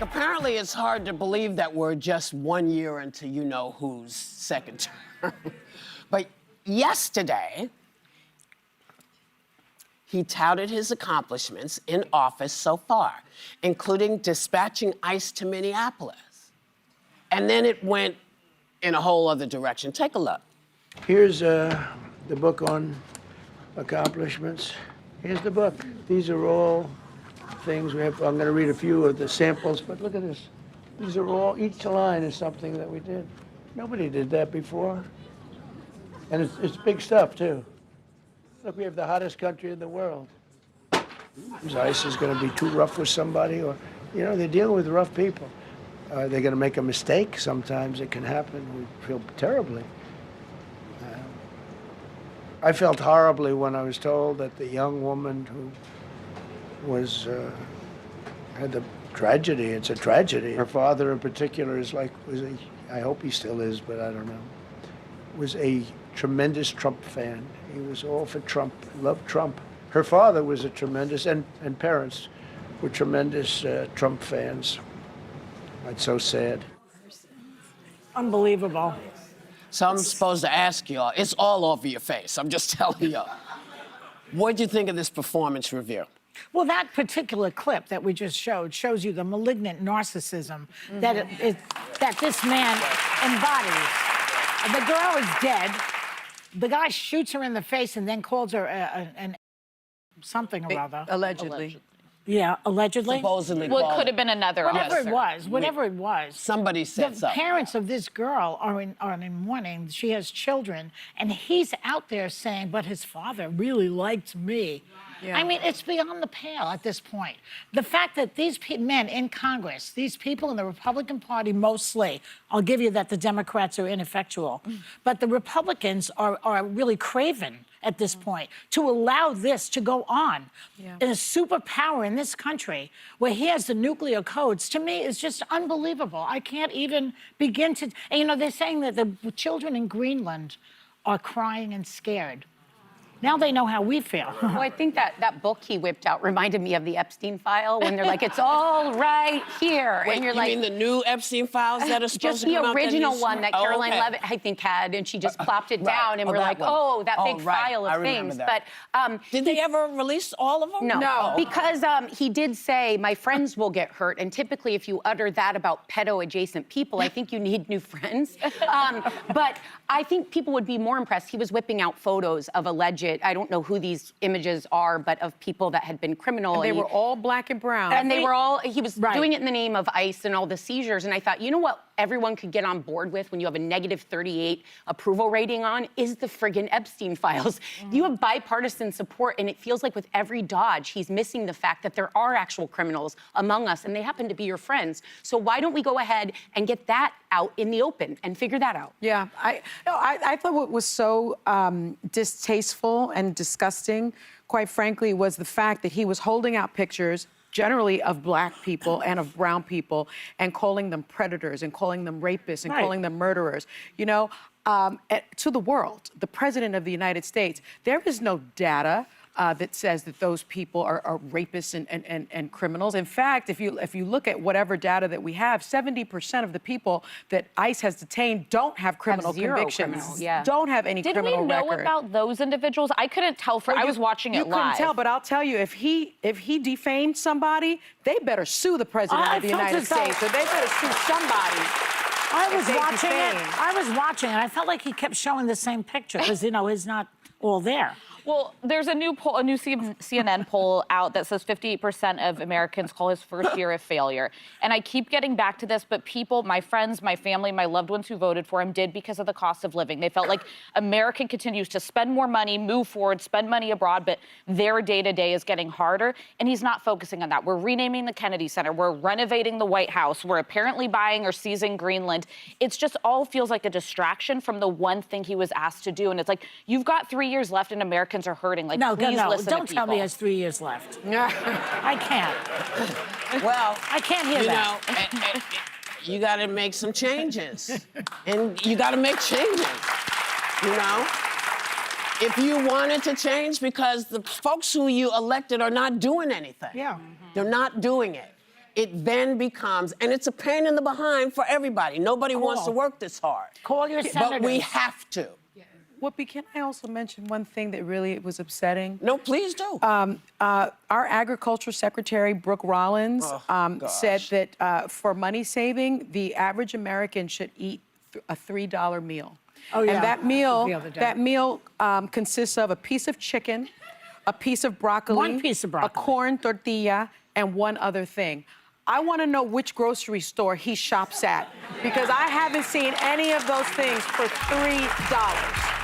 Apparently, it's hard to believe that we're just 1 year into you-know-who's second term. But yesterday, he touted his accomplishments in office so far, including dispatching ICE to Minneapolis. And then it went in a whole other direction. Take a look. Here's the book on accomplishments. Here's the book. These are all things we have. I'm going to read a few of the samples, but look at this. These are all, each line is something that we did. Nobody did that before. And it's big stuff, too. Look, we have the hottest country in the world. Is ICE going to be too rough with somebody? Or, you know, they're dealing with rough people. Are they going to make a mistake? Sometimes it can happen. We feel terribly. I felt horribly when I was told that the young woman who was had the tragedy. It's a tragedy. Her father, in particular, I hope he still is, but I don't know. Was a tremendous Trump fan. He was all for Trump. Loved Trump. Her father was a tremendous, and parents were tremendous Trump fans. It's so sad. Unbelievable. So I'm supposed to ask y'all, it's all over your face. I'm just telling y'all. What'd you think of this performance review? Well, that particular clip that we just showed shows you the malignant narcissism that this man embodies. The girl is dead. The guy shoots her in the face and then calls her an something or other. Allegedly. Yeah, allegedly. Supposedly Well, it called. could have been another officer. Whatever it was. Somebody said the something. parents of this girl are in mourning. She has children, and he's out there saying, but his father really liked me. Yeah. I mean, it's beyond the pale at this point. The fact that these men in Congress, these people in the Republican Party mostly, I'll give you that the Democrats are ineffectual, but the Republicans are really craven at this point to allow this to go on. Yeah. In a superpower in this country where he has the nuclear codes, to me, is just unbelievable. I can't even begin to, and you know, they're saying that the children in Greenland are crying and scared. Now they know how we feel. Well, I think that book he whipped out reminded me of the Epstein file when they're like, it's all right here. Wait, and you're you like, mean the new Epstein files that are supposed to come out? Just the original that one that Caroline Leavitt, I think, had, and she just plopped it down, and we're like, one. that big file of things. That. But did they ever release all of them? No. Because he did say, my friends will get hurt, and typically if you utter that about pedo-adjacent people, I think you need new friends. But I think people would be more impressed. He was whipping out photos of alleged, I don't know who these images are, but of people that had been criminal. And they were all black and brown. And they were all, he was doing it in the name of ICE and all the seizures. And I thought, you know what everyone could get on board with when you have a -38 approval rating on is the friggin' Epstein files. You have bipartisan support, and it feels like with every dodge, he's missing the fact that there are actual criminals among us, and they happen to be your friends. So why don't we go ahead and get that out in the open and figure that out? Yeah, I thought what was so distasteful and disgusting, quite frankly, was the fact that he was holding out pictures generally of black people and of brown people and calling them predators and calling them rapists and calling them murderers. You know, to the world, the president of the United States, there is no data that says that those people are rapists and criminals. In fact, if you look at whatever data that we have, 70% of the people that ICE has detained don't have criminal convictions. Don't have any criminal record. Did we know about those individuals? I couldn't tell. I was watching it live. You couldn't tell, but I'll tell you, if he defamed somebody, they better sue the president of the United States. So they better sue somebody. I was watching it. I felt like he kept showing the same picture because, you know, it's not all there. Well, there's a new poll, a new CNN poll out that says 58% of Americans call his first year a failure. And I keep getting back to this, but people, my friends, my family, my loved ones who voted for him did because of the cost of living. They felt like America continues to spend more money, move forward, spend money abroad, but their day-to-day is getting harder, and he's not focusing on that. We're renaming the Kennedy Center. We're renovating the White House. We're apparently buying or seizing Greenland. It's just all feels like a distraction from the one thing he was asked to do. And it's like, you've got 3 years left and Americans are hurting. Like, please listen don't to tell me he people. has 3 years left. I can't. Well, I can't hear that. You know, you got to make some changes. And you got to make changes, you know? If you wanted to change, because the folks who you elected are not doing anything. Yeah. They're not doing it. it then becomes, and it's a pain in the behind for everybody. Nobody wants to work this hard. Call your senators. But we have to. Whoopi, can I also mention one thing that really was upsetting? No, please do. Our agriculture secretary, Brooke Rollins, said that for money saving, the average American should eat a $3 meal. Oh, yeah. And The other day. that meal consists of a piece of chicken, a piece of broccoli, One piece of broccoli. a corn tortilla, and one other thing. I want to know which grocery store he shops at, because I haven't seen any of those things for $3.